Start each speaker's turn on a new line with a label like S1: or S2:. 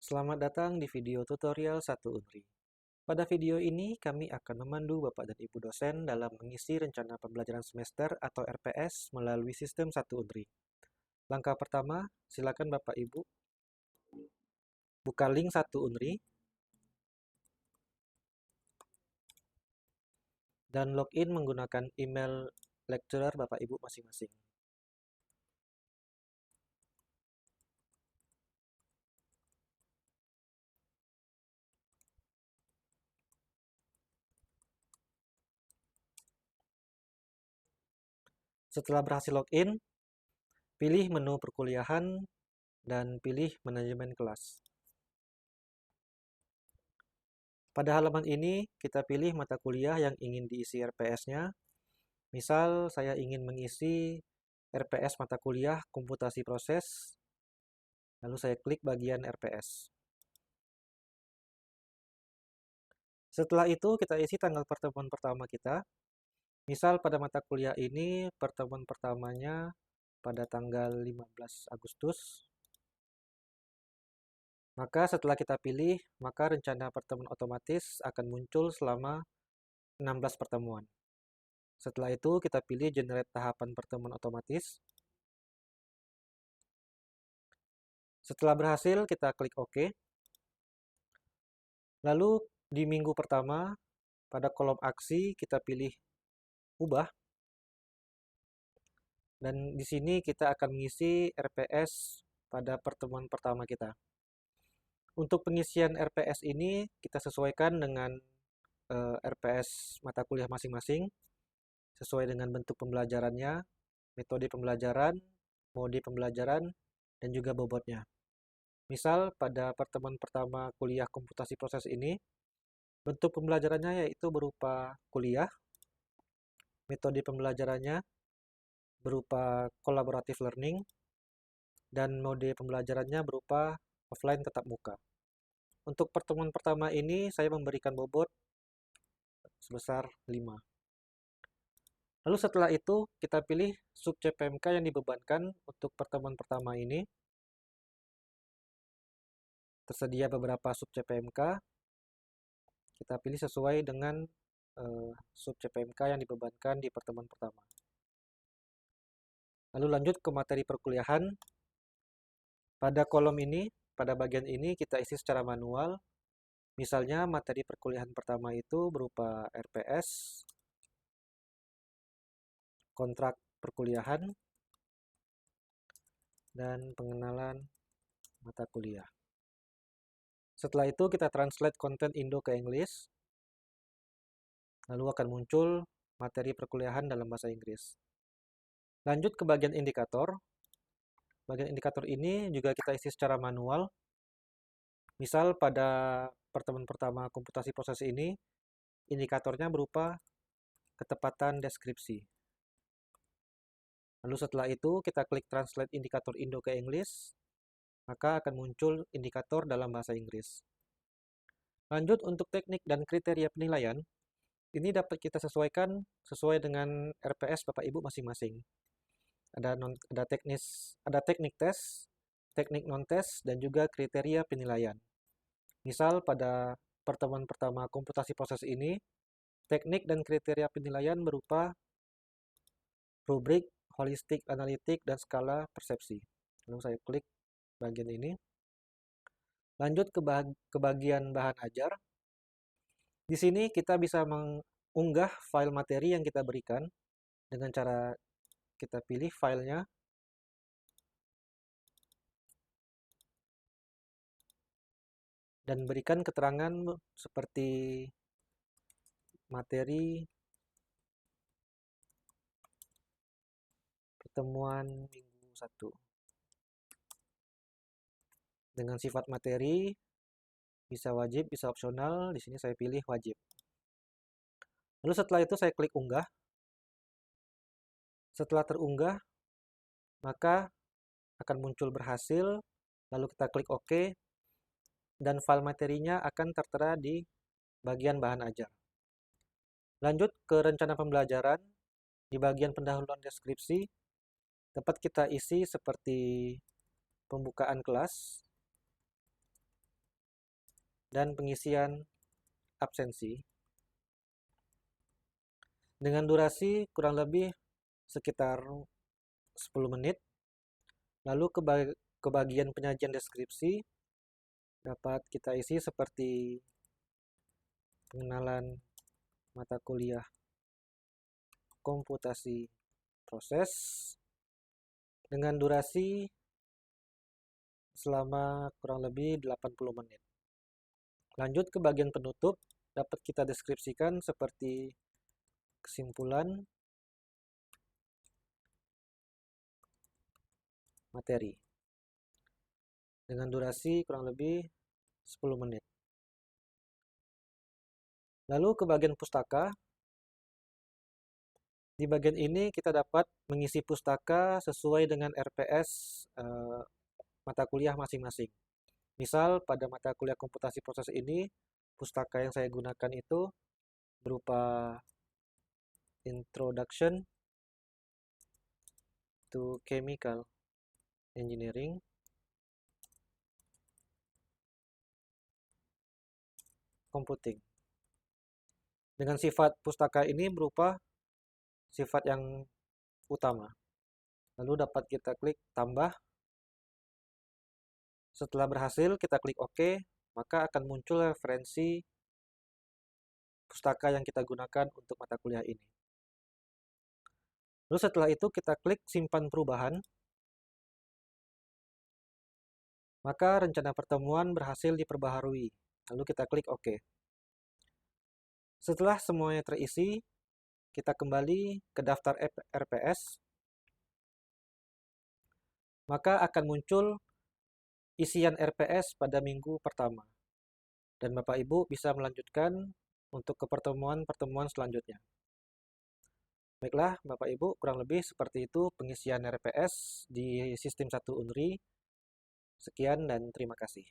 S1: Selamat datang di video tutorial 1 Unri. Pada video ini, kami akan memandu Bapak dan Ibu dosen dalam mengisi rencana pembelajaran semester atau RPS melalui sistem 1 Unri. Langkah pertama, silakan Bapak Ibu buka link 1 Unri dan login menggunakan email lecturer Bapak Ibu masing-masing. Setelah berhasil login, pilih menu perkuliahan dan pilih manajemen kelas. Pada halaman ini, kita pilih mata kuliah yang ingin diisi RPS-nya. Misal, saya ingin mengisi RPS mata kuliah komputasi proses, lalu saya klik bagian RPS. Setelah itu, kita isi tanggal pertemuan pertama kita. Misal, pada mata kuliah ini, pertemuan pertamanya pada tanggal 15 Agustus. Maka setelah kita pilih, maka rencana pertemuan otomatis akan muncul selama 16 pertemuan. Setelah itu, kita pilih generate tahapan pertemuan otomatis. Setelah berhasil, kita klik OK. Lalu, di minggu pertama, pada kolom aksi, kita pilih ubah. Dan di sini kita akan mengisi RPS pada pertemuan pertama kita. Untuk pengisian RPS ini, kita sesuaikan dengan RPS mata kuliah masing-masing, sesuai dengan bentuk pembelajarannya, metode pembelajaran, mode pembelajaran, dan juga bobotnya. Misal, pada pertemuan pertama kuliah komputasi proses ini, bentuk pembelajarannya yaitu berupa kuliah, metode pembelajarannya berupa collaborative learning, dan mode pembelajarannya berupa offline tatap muka. Untuk pertemuan pertama ini, saya memberikan bobot sebesar 5. Lalu setelah itu, kita pilih sub CPMK yang dibebankan untuk pertemuan pertama ini. Tersedia beberapa sub CPMK. Kita pilih sesuai dengan sub CPMK yang dibebankan di pertemuan pertama. Lalu lanjut ke materi perkuliahan. Pada kolom ini, pada bagian ini kita isi secara manual. Misalnya materi perkuliahan pertama itu berupa RPS, kontrak perkuliahan, dan pengenalan mata kuliah. Setelah itu kita translate konten Indo ke English. Lalu akan muncul materi perkuliahan dalam bahasa Inggris. Lanjut ke bagian indikator. Bagian indikator ini juga kita isi secara manual. Misal pada pertemuan pertama komputasi proses ini, indikatornya berupa ketepatan deskripsi. Lalu setelah itu kita klik translate indikator Indo ke English, maka akan muncul indikator dalam bahasa Inggris. Lanjut untuk teknik dan kriteria penilaian, ini dapat kita sesuaikan sesuai dengan RPS Bapak Ibu masing-masing. Ada teknik tes, teknik non-tes, dan juga kriteria penilaian. Misal pada pertemuan pertama komputasi proses ini, teknik dan kriteria penilaian berupa rubrik, holistik, analitik, dan skala persepsi. Lalu saya klik bagian ini. Lanjut ke bagian bahan ajar. Di sini kita bisa mengunggah file materi yang kita berikan dengan cara kita pilih filenya. Dan berikan keterangan seperti materi pertemuan minggu 1. Dengan sifat materi, bisa wajib, bisa opsional. Di sini saya pilih wajib. Lalu setelah itu saya klik unggah. Setelah terunggah, maka akan muncul berhasil. Lalu kita klik OK. Dan file materinya akan tertera di bagian bahan ajar. Lanjut ke rencana pembelajaran. Di bagian pendahuluan deskripsi, dapat kita isi seperti pembukaan kelas, dan pengisian absensi dengan durasi kurang lebih sekitar 10 menit. Lalu ke bagian penyajian deskripsi dapat kita isi seperti pengenalan mata kuliah komputasi proses dengan durasi selama kurang lebih 80 menit. Lanjut ke bagian penutup, dapat kita deskripsikan seperti kesimpulan materi dengan durasi kurang lebih 10 menit. Lalu ke bagian pustaka. Di bagian ini kita dapat mengisi pustaka sesuai dengan RPS mata kuliah masing-masing. Misal pada mata kuliah komputasi proses ini, pustaka yang saya gunakan itu berupa Introduction to Chemical Engineering, Computing. Dengan sifat pustaka ini berupa sifat yang utama. Lalu dapat kita klik tambah. Setelah berhasil, kita klik OK, maka akan muncul referensi pustaka yang kita gunakan untuk mata kuliah ini. Lalu setelah itu kita klik simpan perubahan, maka rencana pertemuan berhasil diperbaharui. Lalu kita klik OK. Setelah semuanya terisi, kita kembali ke daftar RPS, maka akan muncul isian RPS pada minggu pertama. Dan Bapak Ibu bisa melanjutkan untuk ke pertemuan-pertemuan selanjutnya. Baiklah, Bapak Ibu, kurang lebih seperti itu pengisian RPS di Sistem 1 Unri. Sekian dan terima kasih.